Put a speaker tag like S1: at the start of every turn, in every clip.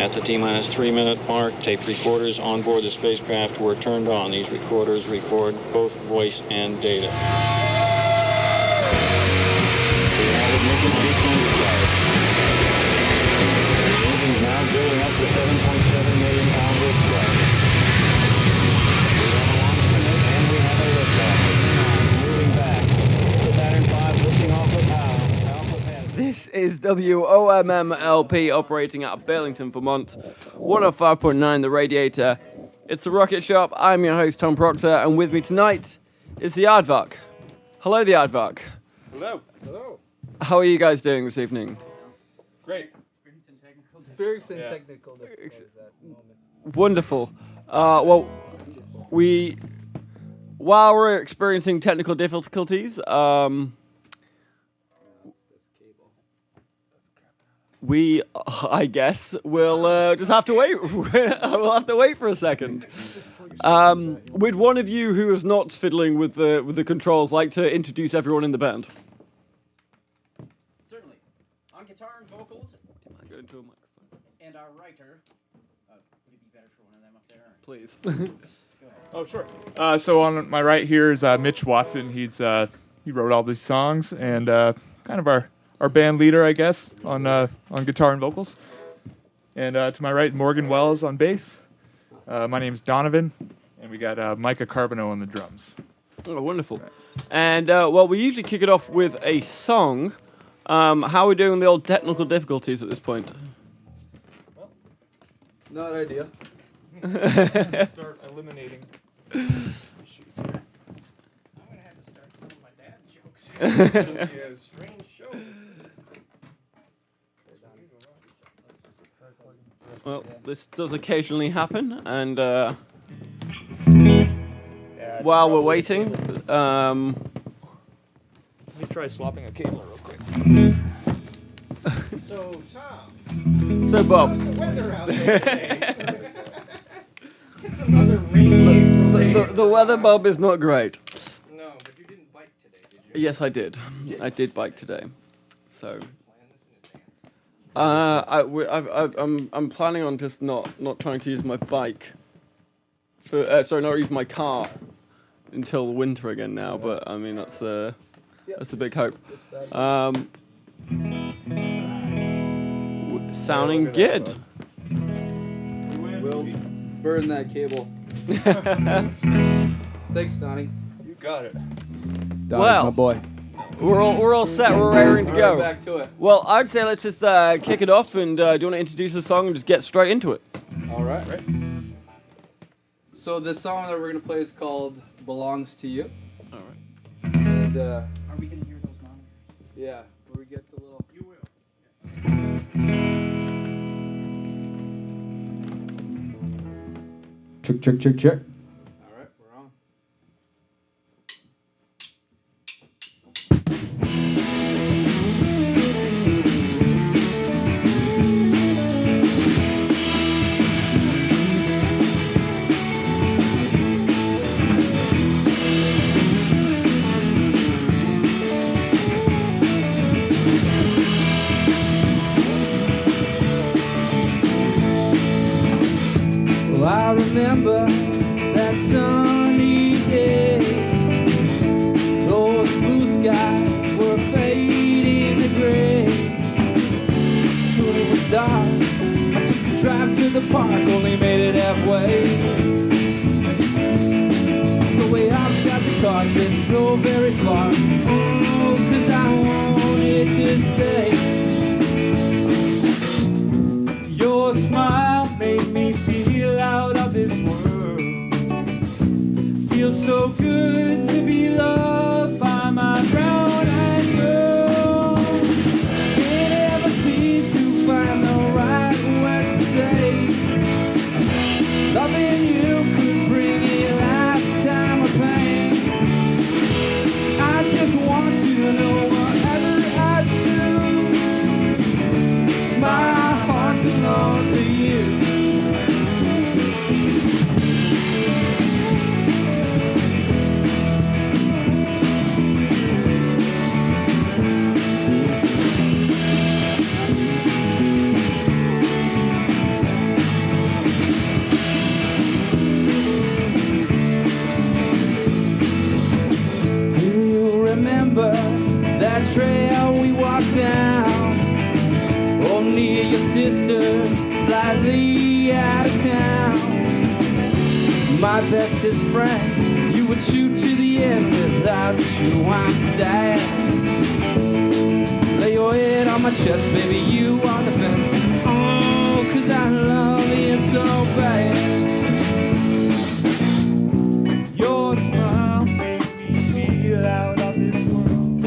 S1: At the T-minus 3-minute mark, tape recorders on board the spacecraft were turned on. These recorders record both voice and data. We have ignition sequence start. The engine's now building up to 7.7 million pounds of thrust. We have a launch commit and we have a liftoff. Moving back. The Saturn V lifting off of Alpha.
S2: This is WOMMLP operating out of Burlington, Vermont, 105.9 The Radiator. It's the Rocket Shop. I'm your host, Tom Proctor, and with me tonight is the Aardvark. Hello, the Aardvark.
S3: Hello. Hello.
S2: How are you guys doing this evening?
S3: Great.
S4: Experiencing technical difficulties at the moment.
S2: Wonderful. While we're experiencing technical difficulties, we, I guess, will just have to wait. We'll have to wait for a second. Would one of you who is not fiddling with the controls like to introduce everyone in the band?
S5: Certainly. On guitar and vocals,
S2: Go into a microphone,
S5: and our writer. Would it be better for one of them up there?
S2: please.
S3: Oh, sure. So on my right here is Mitch Watson. He wrote all these songs and kind of our band leader, I guess, on guitar and vocals. And to my right, Morgan Wells on bass. My name's Donovan, and we got Micah Carbino on the drums.
S2: Oh, wonderful. And, we usually kick it off with a song. How are we doing with the old technical difficulties at this point?
S4: Not ideal.
S3: Start eliminating issues here.
S5: I'm gonna have to start telling my dad jokes.
S4: It'll be a strange show.
S2: Well, this does occasionally happen, and while we're waiting,
S3: Let me try swapping a cable real quick.
S4: So, Tom,
S2: so Bob,
S4: how's the weather out there today? It's another rainy day.
S2: the weather, Bob, is not great.
S4: No, but you didn't bike today, did you?
S2: Yes, I did. I did bike today, so. I'm planning on just not trying to use my bike for not use my car until winter again now. But I mean that's a big hope. Sounding good.
S4: We'll burn that cable. Thanks, Donnie.
S3: You got it.
S4: Donnie's
S2: Well.
S4: my boy.
S2: We're all set. We're raring to
S4: All
S2: go.
S4: right, back to it.
S2: Well, I'd say let's just kick it off. And do you want to introduce the song and just get straight into it?
S4: All right. So the song that we're gonna play is called "Belongs to You."
S2: All right.
S4: And
S5: Are we gonna hear those monitors?
S4: yeah, where we get the little.
S5: You will.
S4: Check. All right, we're on. Well, I remember that sunny day. Those blue skies were fading to gray. Soon it was dark. I took a drive to the park, only made it halfway. So way outside the car, didn't go very far. Oh, 'cause I wanted to say, your smile made me feel out of this world. Feels so good to be loved by my brown-eyed girl. Can't ever seem to find the right words to say. Loving you could bring a lifetime of pain. I just want to know whatever I do, my heart belongs to you. just slightly out of town. My bestest friend, you would shoot to the end. Without you, I'm sad. Lay your head on my chest, baby, you are the best. Oh, 'cause I love you so bad. Your smile made me feel out of this world.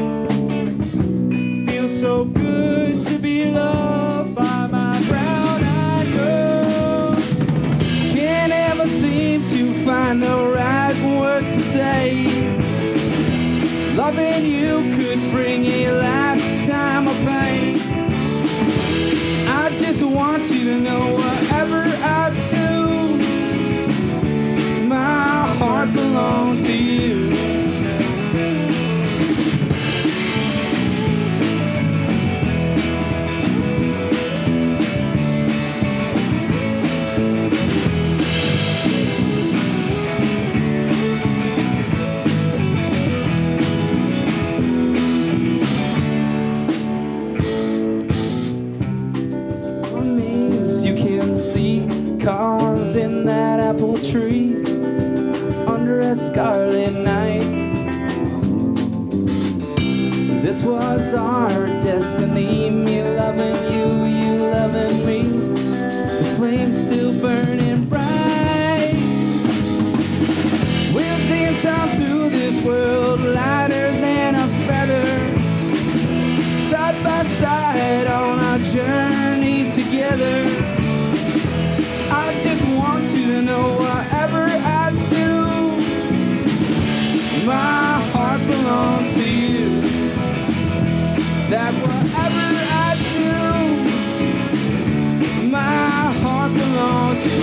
S4: Feels so good to be loved by my brown-eyed girl. Can't ever seem to find the right words to say. Loving you could bring a lifetime of pain. I just want you to know whatever I do, my heart belongs to you. Carved in that apple tree under a scarlet night. This was our destiny, me loving you, you loving me. The flame's still burning bright. We'll dance on through this world lighter than a feather, side by side on our journey together. I just want you to know whatever I do, my heart belongs to you. That whatever I do, my heart belongs to you.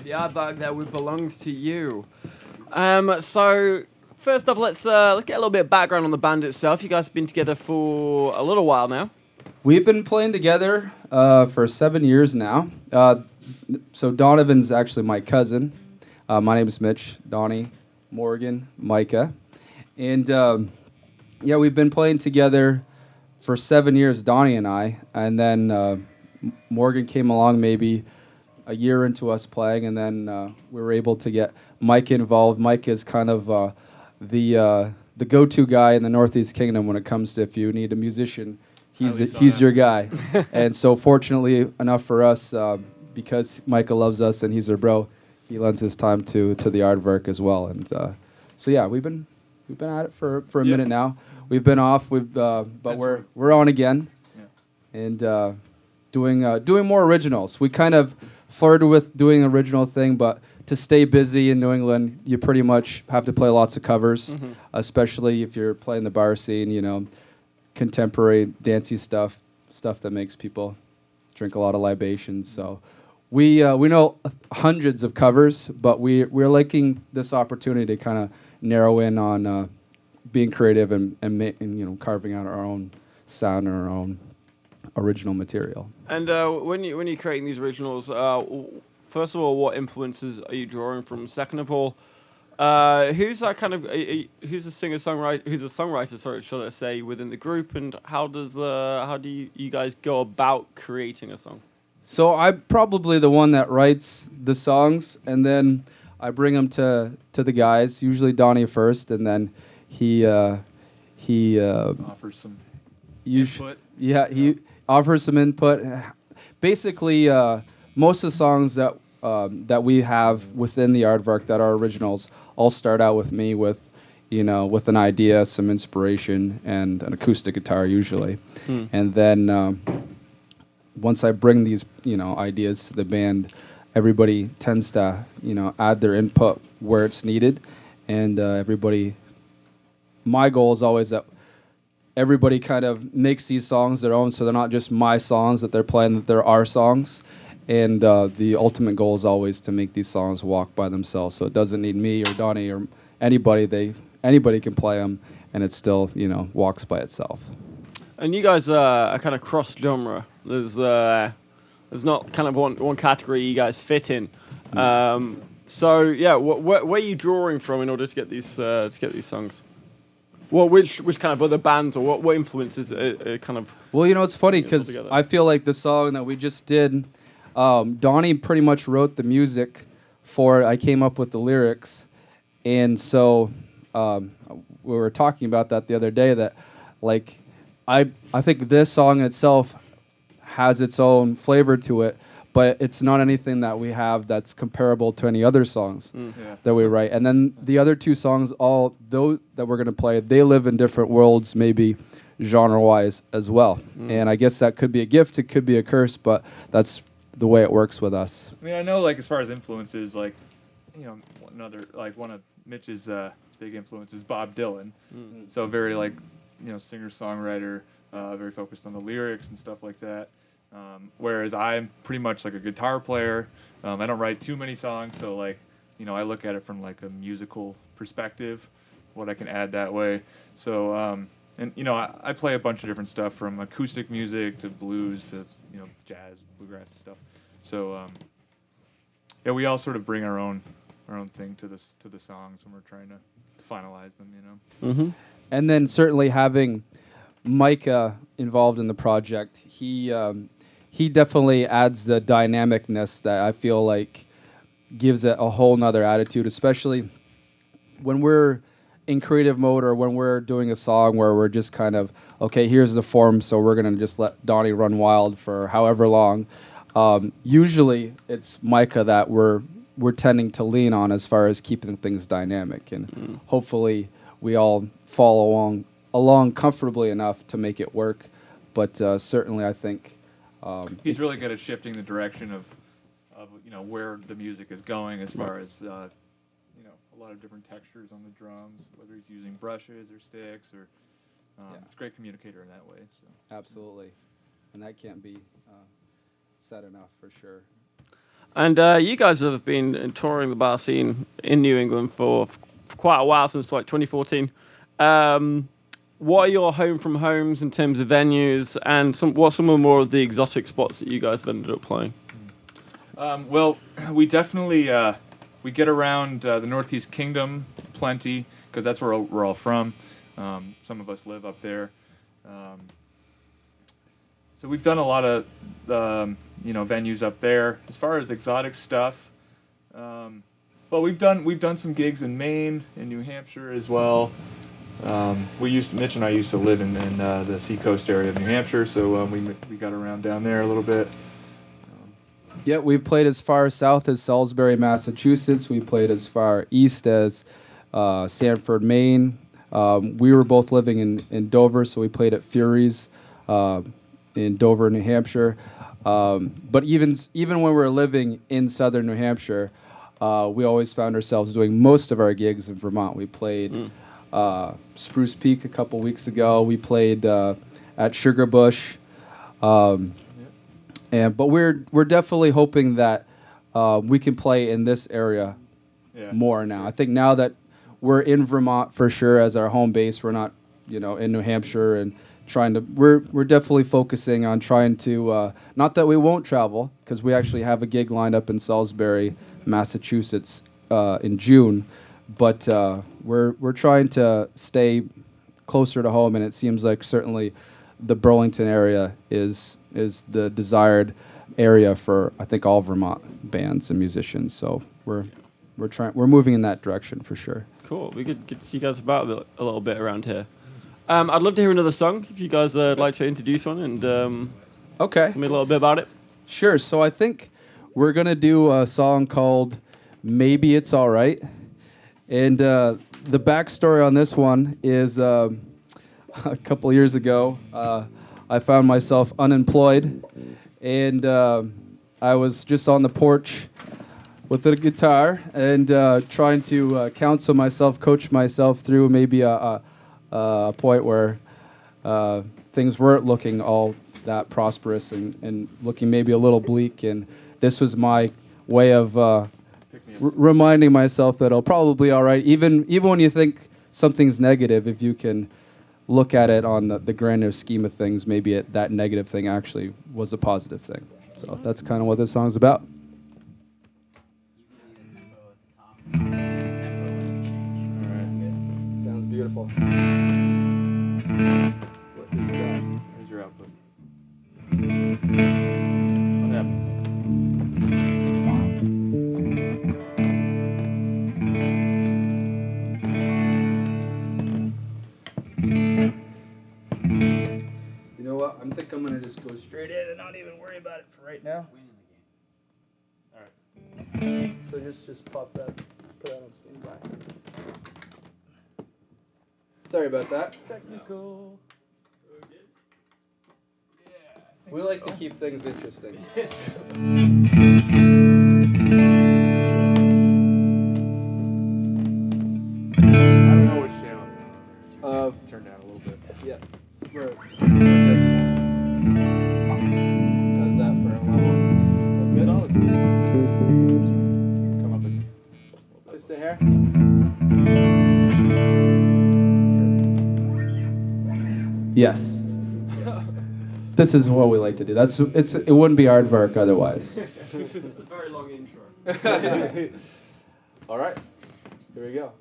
S2: The Aardvark that we belongs to you. So first off, let's get a little bit of background on the band itself. You guys have been together for a little while now.
S6: We've been playing together for 7 years now. So Donovan's actually my cousin. My name is Mitch, Donnie, Morgan, Micah. And yeah, we've been playing together for 7 years, Donnie and I. And then Morgan came along maybe a year into us playing, and then we were able to get Mike involved. Mike is kind of the go-to guy in the Northeast Kingdom when it comes to if you need a musician. He's your guy. And so fortunately enough for us, because Micah loves us and he's our bro, he lends his time to the Aardvark as well. And so yeah, we've been at it for a minute now. We've been off, but we're on again, and doing more originals. We kind of flirted with doing an original thing, but to stay busy in New England, you pretty much have to play lots of covers, especially if you're playing the bar scene, you know, contemporary dancey stuff that makes people drink a lot of libations. So we know hundreds of covers, but we're liking this opportunity to kind of narrow in on being creative and you know, carving out our own sound and our own original material. And
S2: when you're creating these originals, first of all, what influences are you drawing from? Second of all, who's that kind of who's the singer-songwriter? Who's the songwriter? Sorry, should I say, within the group? And how do you guys go about creating a song?
S6: So I'm probably the one that writes the songs, and then I bring them to the guys. Usually Donnie first, and then he
S3: offers some input.
S6: He offers some input. Basically, most of the songs that we have within the Aardvark that are originals all start out with me with an idea, some inspiration, and an acoustic guitar usually. And then once I bring these ideas to the band, everybody tends to add their input where it's needed, and my goal is always that everybody kind of makes these songs their own, so they're not just my songs that they're playing, that they're our songs. And the ultimate goal is always to make these songs walk by themselves, so it doesn't need me or Donnie or anybody. Anybody can play them, and it still walks by itself.
S2: And you guys are kind of cross-genre. There's There's not kind of one category you guys fit in. So yeah, where are you drawing from in order to get these songs? Well, which kind of other bands or what influences kind of?
S6: Well, it's funny
S2: It's all
S6: because
S2: together.
S6: I feel like the song that we just did, Donnie pretty much wrote the music for it. I came up with the lyrics, and so we were talking about that the other day. That like I think this song itself has its own flavor to it, but it's not anything that we have that's comparable to any other songs that we write. And then the other two songs, all those that we're going to play, they live in different worlds, maybe genre-wise as well. And I guess that could be a gift, it could be a curse, but that's the way it works with us.
S3: I mean, I know, like, as far as influences, like, one of Mitch's big influences is Bob Dylan. So very, like, singer-songwriter, very focused on the lyrics and stuff like that. Whereas I'm pretty much like a guitar player. I don't write too many songs, so like, I look at it from like a musical perspective, what I can add that way. So, I play a bunch of different stuff from acoustic music to blues to, jazz, bluegrass stuff. So, we all sort of bring our own thing to the songs when we're trying to finalize them,
S2: Mm-hmm.
S6: And then certainly having Micah involved in the project, he definitely adds the dynamicness that I feel like gives it a whole nother attitude, especially when we're in creative mode or when we're doing a song where we're just kind of, okay, here's the form, so we're going to just let Donnie run wild for however long. Usually it's Micah that we're tending to lean on as far as keeping things dynamic, and hopefully we all follow along comfortably enough to make it work. But certainly I think
S3: he's really good at shifting the direction of where the music is going as far as a lot of different textures on the drums, whether he's using brushes or sticks or it's a great communicator in that way. So.
S6: Absolutely, and that can't be said enough for sure.
S2: And you guys have been touring the bar scene in New England for quite a while, since like 2014. What are your home from homes in terms of venues, and what's some of more of the exotic spots that you guys have ended up playing?
S3: Well, we definitely we get around the Northeast Kingdom plenty because that's where we're all from. Some of us live up there, so we've done a lot of venues up there. As far as exotic stuff, well, we've done some gigs in Maine, in New Hampshire as well. Mitch and I used to live in the seacoast area of New Hampshire, so we got around down there a little bit.
S6: Yeah, we've played as far south as Salisbury, Massachusetts. We played as far east as Sanford, Maine. We were both living in Dover, so we played at Fury's in Dover, New Hampshire. But even when we were living in southern New Hampshire, we always found ourselves doing most of our gigs in Vermont. We played Spruce Peak a couple weeks ago. We played at Sugar Bush. But we're definitely hoping that we can play in this area more now. I think now that we're in Vermont for sure as our home base, we're not in New Hampshire and trying to. We're definitely focusing on trying to. Not that we won't travel, because we actually have a gig lined up in Salisbury, Massachusetts in June, but we're trying to stay closer to home, and it seems like certainly the Burlington area is the desired area for, I think, all Vermont bands and musicians. So we're moving in that direction for sure.
S2: Cool. We could get to see you guys about a little bit around here. I'd love to hear another song if you guys would like to introduce one and
S6: Okay.
S2: tell me a little bit about it.
S6: Sure. So I think we're gonna do a song called "Maybe It's All Right," and the backstory on this one is a couple years ago. I found myself unemployed, and I was just on the porch with a guitar and trying to counsel myself, coach myself through maybe a point where things weren't looking all that prosperous and looking maybe a little bleak. And this was my way of reminding myself that it'll probably be all right, even when you think something's negative, if you can look at it on the grander scheme of things, maybe that negative thing actually was a positive thing. So that's kind of what this song's about. Sounds beautiful. What is that?
S3: Here's your output. What happened?
S6: You know what? I think I'm gonna just go straight in and not even worry about it for right now.
S3: All right.
S6: So just pop that, put that on standby. Sorry about that.
S3: Technical.
S6: We like to keep things interesting.
S3: I don't know which channel. Turn down a little bit.
S6: Yeah. How's that for a level?
S3: Solid. Come up a little bit.
S6: Just a hair? Yes. This is what we like to do. It wouldn't be Aardvark otherwise.
S2: It's a very long intro.
S6: All right. Here we go.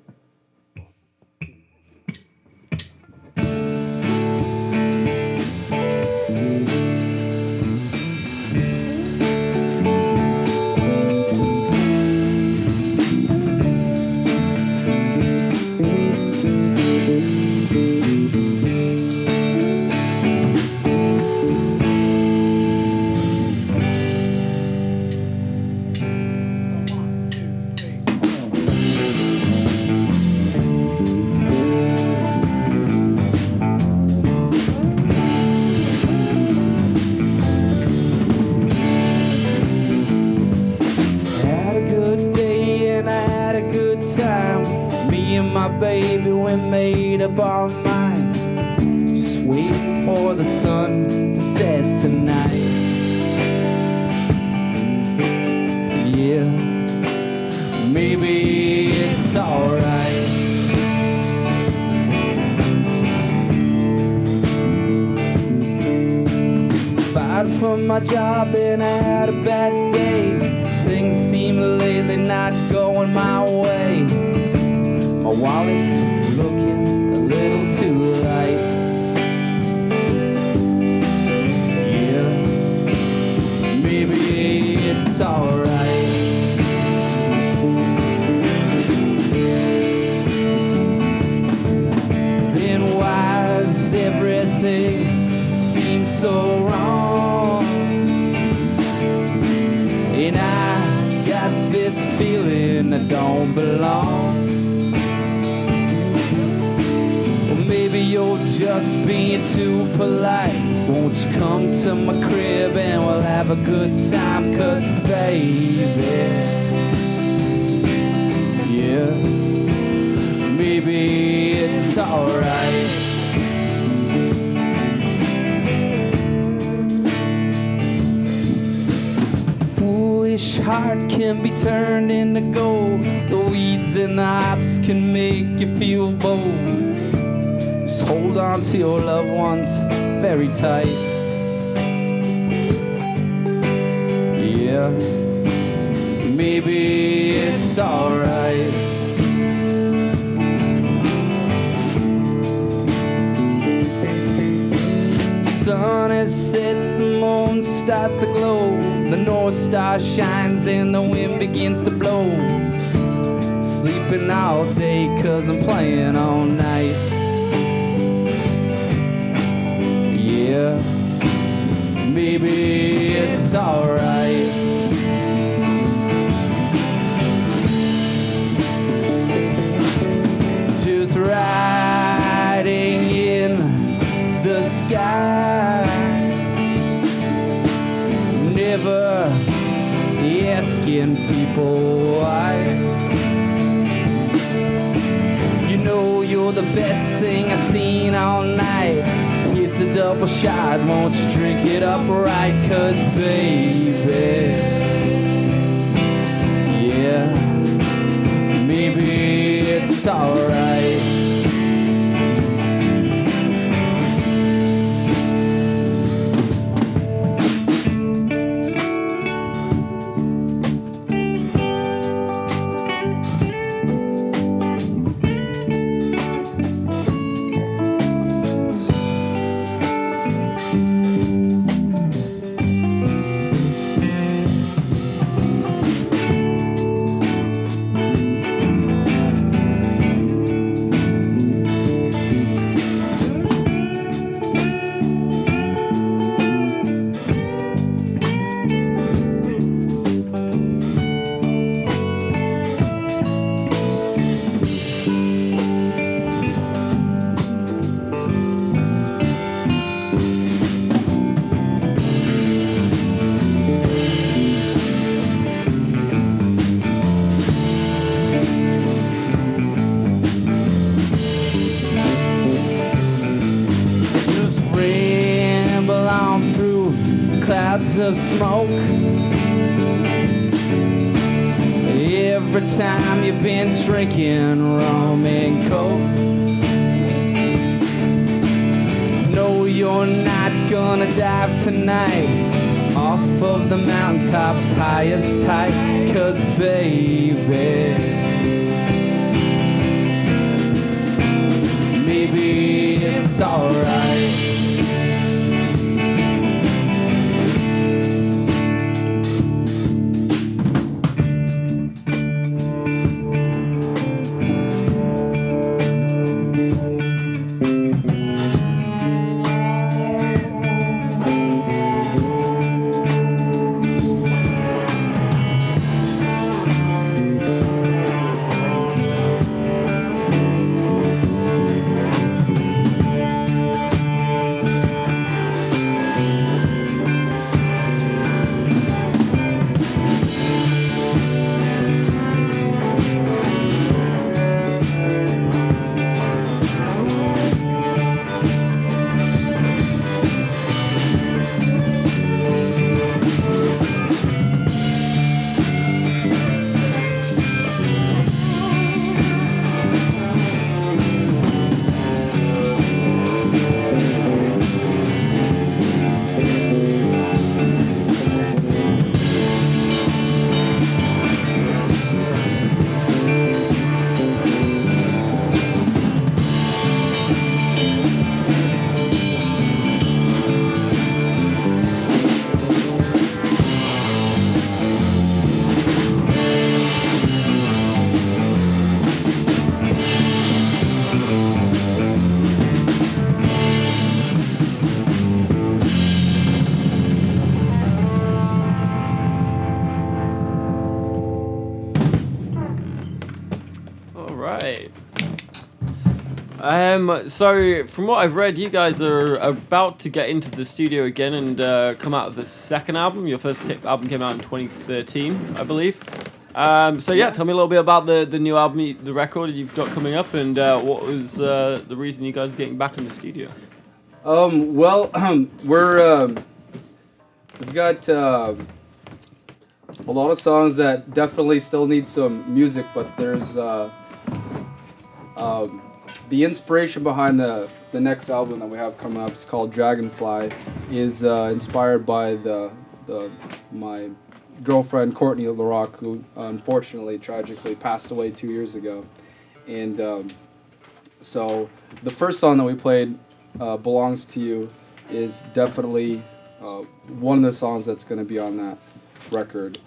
S6: Baby, we made up our mind, just waiting for the sun to set tonight. Yeah, maybe it's alright. Fired from my job and I had a bad day. Things seem lately not going my way. My wallet's looking a little too light. Yeah, maybe it's alright. Then why does everything seem so wrong? And I got this feeling I don't belong. Maybe you're just being too polite. Won't you come to my crib and we'll have a good time? 'Cause baby, yeah, maybe it's alright. Foolish heart can be turned into gold. The weeds and the hops can make you feel bold. Just hold on to your loved ones very tight. Yeah, maybe it's alright. Sun has set, the moon starts to glow. The North Star shines and the wind begins to blow. Sleeping all day 'cause I'm playing all night. Yeah, maybe it's alright. Just riding in the sky, never asking people why. You know you're the best thing I've seen all night. Here's a double shot, won't you drink it up right? 'Cause baby, yeah, maybe it's alright. clouds of smoke. Every time you've been drinking rum and coke. No, you're not gonna dive tonight off of the mountaintop's highest height. 'Cause baby, maybe it's alright.
S2: So from what I've read, you guys are about to get into the studio again and come out with the second album. Your first album came out in 2013, I believe. So yeah, tell me a little bit about the new album, the record you've got coming up, and what was the reason you guys are getting back in the studio?
S6: We've got a lot of songs that definitely still need some music, but there's the inspiration behind the next album that we have coming up. It's called Dragonfly. Is inspired by my girlfriend Courtney LaRock, who unfortunately, tragically passed away 2 years ago. And so the first song that we played, "Belongs to You," is definitely one of the songs that's going to be on that record.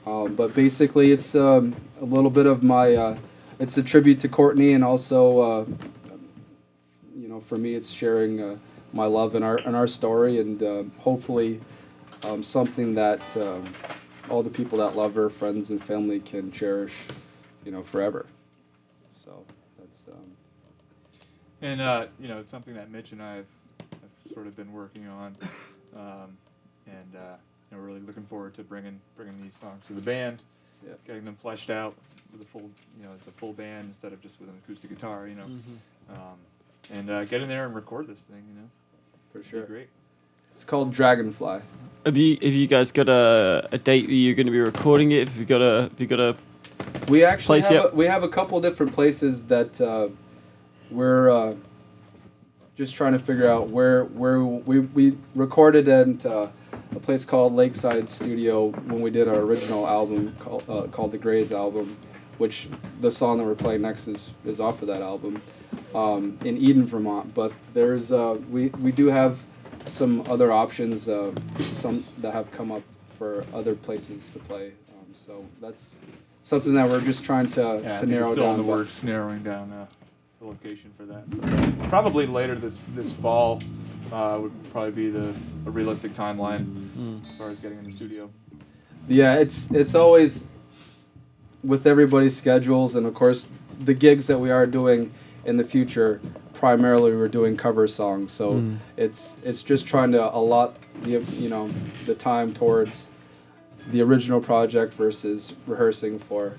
S6: But basically, it's a little bit of my. It's a tribute to Courtney, and also, for me, it's sharing my love in our story, and hopefully, something that all the people that love her, friends and family, can cherish, forever. So that's.
S3: And it's something that Mitch and I have sort of been working on, and we're really looking forward to bringing these songs to the band, getting them fleshed out with a full, it's a full band instead of just with an acoustic guitar, and get in there and record this thing,
S6: For sure.
S3: It'd be great.
S6: It's called Dragonfly.
S2: Have you guys got a date that you're going to be recording it? Have you got a
S6: We actually
S2: place yet?
S6: we have a couple different places that we're just trying to figure out where we recorded at a place called Lakeside Studio when we did our original album called the Grays album, which the song that we're playing next is off of that album, in Eden, Vermont. But there's we do have some other options, some that have come up for other places to play. So that's something that we're just trying to narrow
S3: still
S6: down.
S3: in the works, narrowing down the location for that. Probably later this fall would probably be a realistic timeline as far as getting in the studio.
S6: Yeah, it's always with everybody's schedules, and of course the gigs that we are doing in the future. Primarily, we're doing cover songs, so it's just trying to allot the time towards the original project versus rehearsing for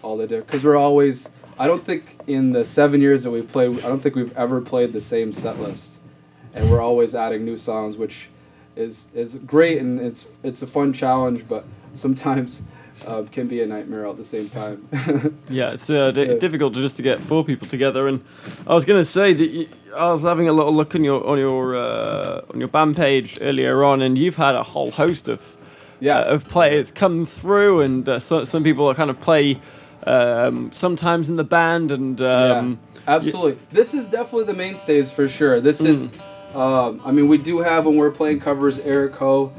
S6: all the different. Because we're always, I don't think in the 7 years that we've played, I don't think we've ever played the same set list, and we're always adding new songs, which is great, and it's a fun challenge, but sometimes can be a nightmare at the same time.
S2: Yeah, it's difficult just to get 4 people together. And I was going to say that I was having a little look on your band page earlier on, and you've had a whole host of players come through, and some people kind of play sometimes in the band, and
S6: absolutely. This is definitely the mainstays for sure. This is, I mean, we do have, when we're playing covers, Eric Ho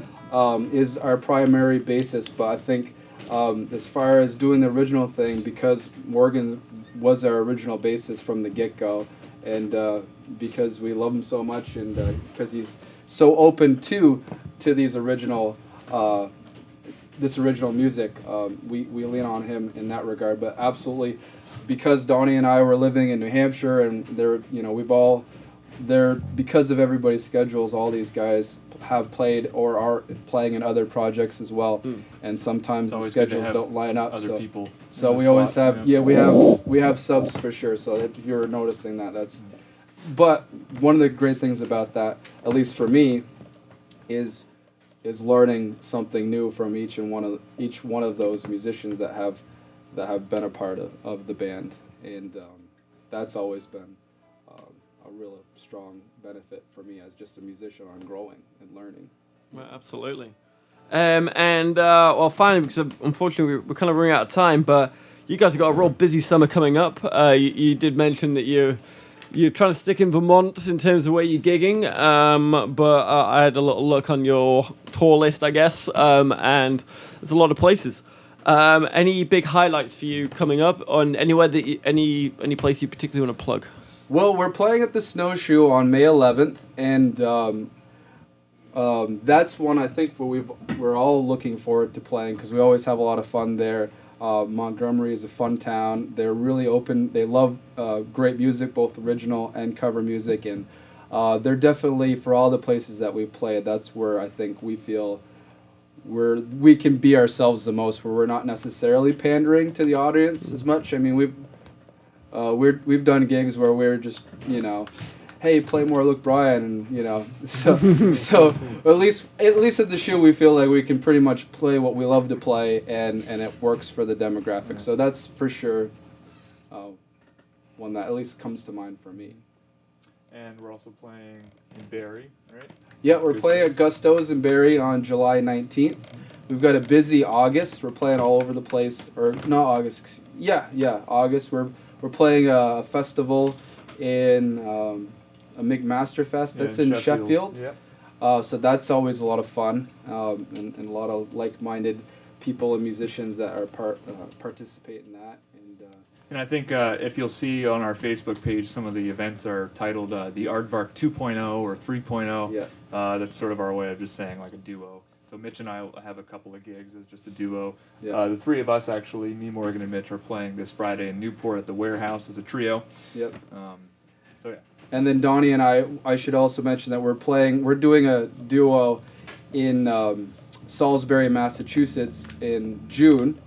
S6: is our primary bassist, but I think as far as doing the original thing, because Morgan was our original bassist from the get-go, and because we love him so much, and because he's so open to these original this original music, we lean on him in that regard. But absolutely, because Donnie and I were living in New Hampshire, and because of everybody's schedules, all these guys have played or are playing in other projects as well, and sometimes the schedules don't line up.
S3: Other people.
S6: So we always have we have subs for sure. So if you're noticing that, that's. But one of the great things about that, at least for me, is learning something new from each one of those musicians that have been a part of the band, and that's always been a real strong benefit for me as just a musician on growing and learning.
S2: Well, absolutely. Well, finally, because unfortunately we're kind of running out of time, but you guys have got a real busy summer coming up. You did mention that you're trying to stick in Vermont in terms of where you're gigging, but I had a little look on your tour list, I guess, and there's a lot of places. Any big highlights for you coming up on anywhere that any place you particularly want to plug?
S6: Well, we're playing at the Snowshoe on May 11th, and that's one I think we're all looking forward to playing, because we always have a lot of fun there. Montgomery is a fun town. They're really open. They love great music, both original and cover music, and they're definitely, for all the places that we've played, that's where I think we feel we can be ourselves the most, where we're not necessarily pandering to the audience as much. I mean, we've done gigs where we're just, hey, play more Luke Bryan, and so at least at the show we feel like we can pretty much play what we love to play, and it works for the demographic. So that's for sure one that at least comes to mind for me.
S3: And we're also playing in Barrie, right?
S6: Yeah, we're playing at Gusto's in Barrie on July 19th. We've got a busy August. We're playing all over the place, or not August. Yeah, August. We're playing a festival in a McMasterfest that's in Sheffield.
S3: Yep.
S6: So that's always a lot of fun, and a lot of like-minded people and musicians that are participate in that.
S3: And I think if you'll see on our Facebook page, some of the events are titled the Aardvark 2.0 or 3.0.
S6: Yeah.
S3: That's sort of our way of just saying like a duo. So Mitch and I will have a couple of gigs as just a duo.
S6: Yeah.
S3: The three of us, actually, me, Morgan, and Mitch, are playing this Friday in Newport at the Warehouse as a trio.
S6: Yep.
S3: So yeah.
S6: And then Donnie and I should also mention that we're doing a duo in Salisbury, Massachusetts in June.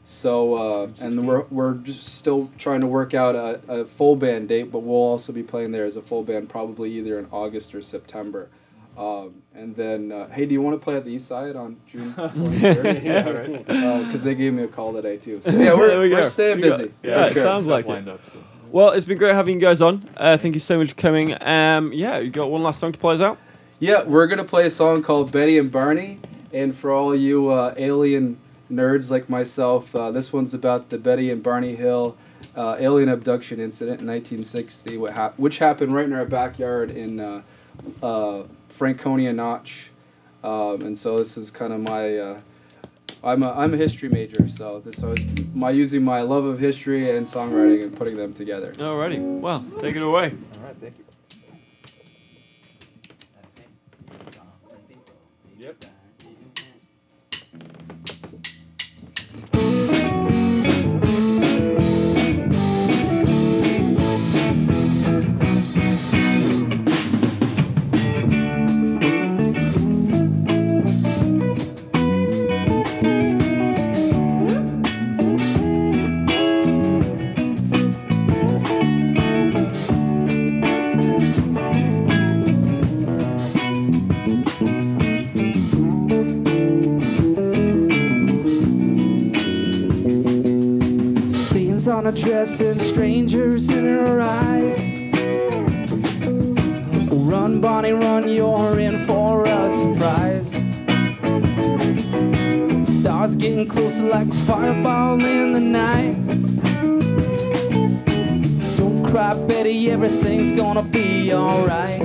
S6: So and we're just still trying to work out a full band date, but we'll also be playing there as a full band probably either in August or September. And then, hey, do you want to play at the East Side on June 23rd?
S3: Yeah, right.
S6: Because they gave me a call today too. So yeah, we're staying busy.
S2: Yeah,
S6: for
S2: it sounds like
S3: Lined
S2: it.
S3: up, so.
S2: Well, it's been great having you guys on. Thank you so much for coming. You got one last song to play us out?
S6: Yeah, we're gonna play a song called Betty and Barney, and for all you alien nerds like myself, this one's about the Betty and Barney Hill alien abduction incident in 1960, which happened right in our backyard in Franconia Notch, and so this is kind of my. I'm a history major, so this is using my love of history and songwriting and putting them together.
S2: Alrighty, well, take it away.
S3: All right, thank you. Yep.
S4: Diamonds on her dress and strangers in her eyes. Run, Bonnie, run, you're in for a surprise. Stars getting closer like a fireball in the night. Don't cry, Betty, everything's gonna be alright.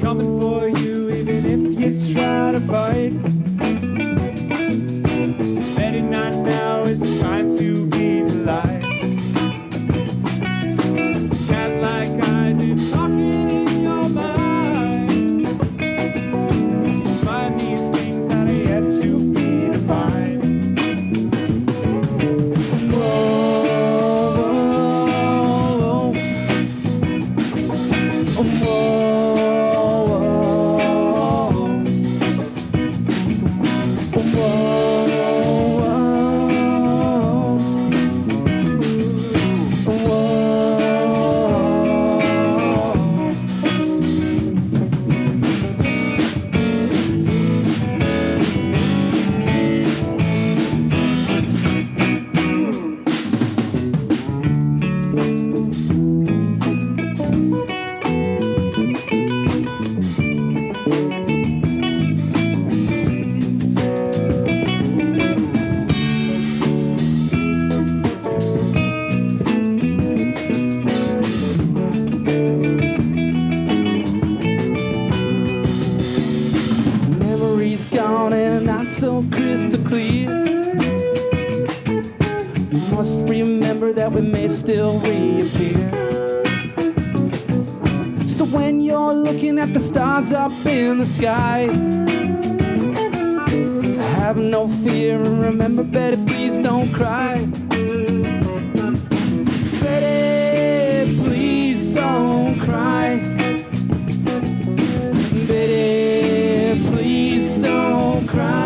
S4: Coming for you even if you try to fight. Betty, not now is the time to be polite. Cat-like eyes and talking in your mind. Find these things that are yet to be defined. Memories gone and not so crystal clear. You must remember that we may still reappear. So when you're looking at the stars up in the sky, have no fear and remember, Betty, please don't cry. Betty, please don't cry. Betty, please don't cry.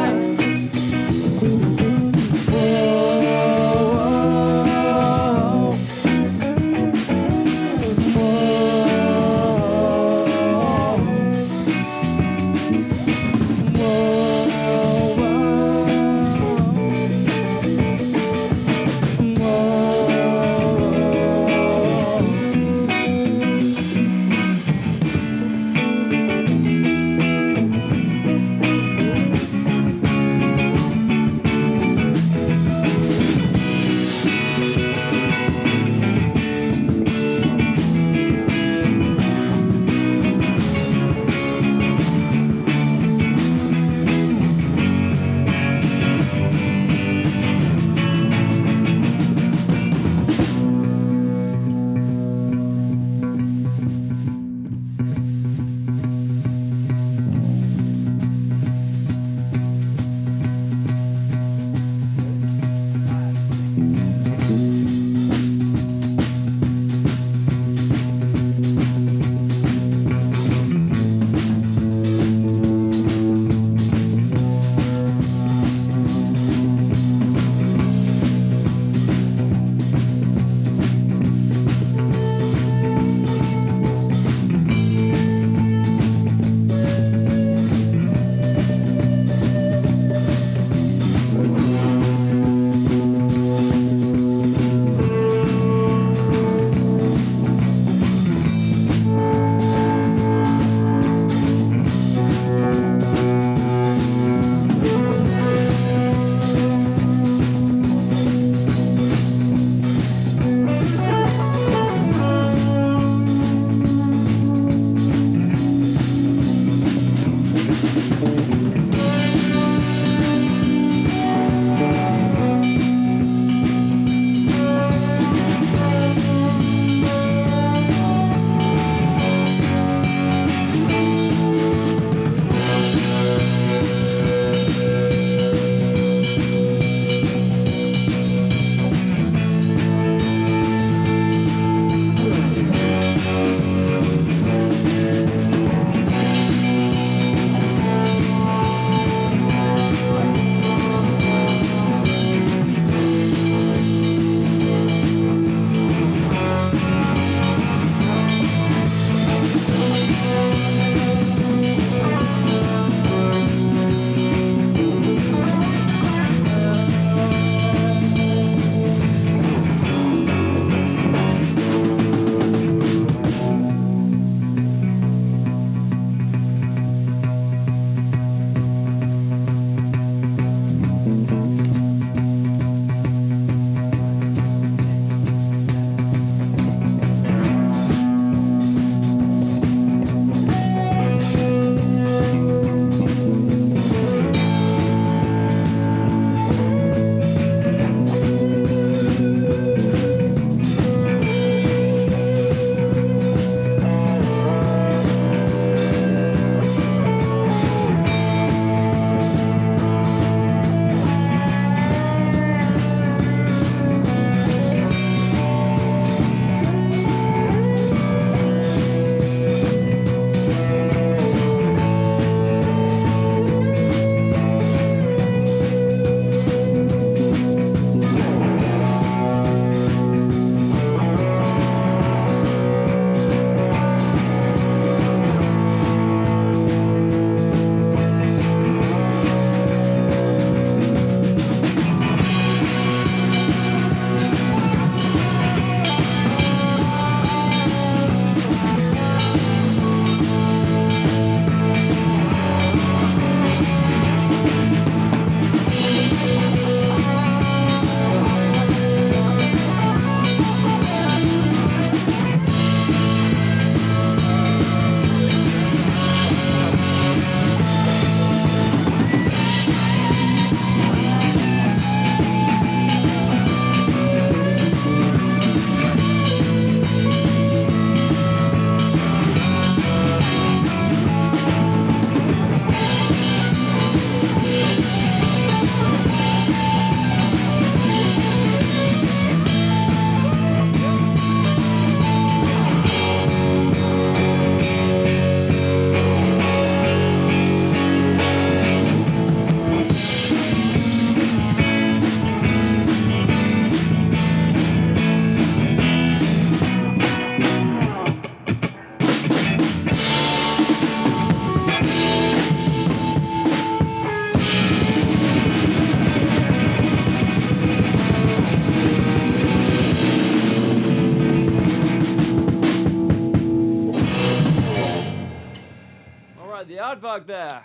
S2: the Aardvark there.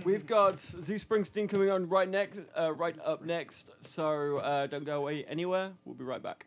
S2: We've got Zeus Springsteen coming on right up next. So don't go away anywhere. We'll be right back.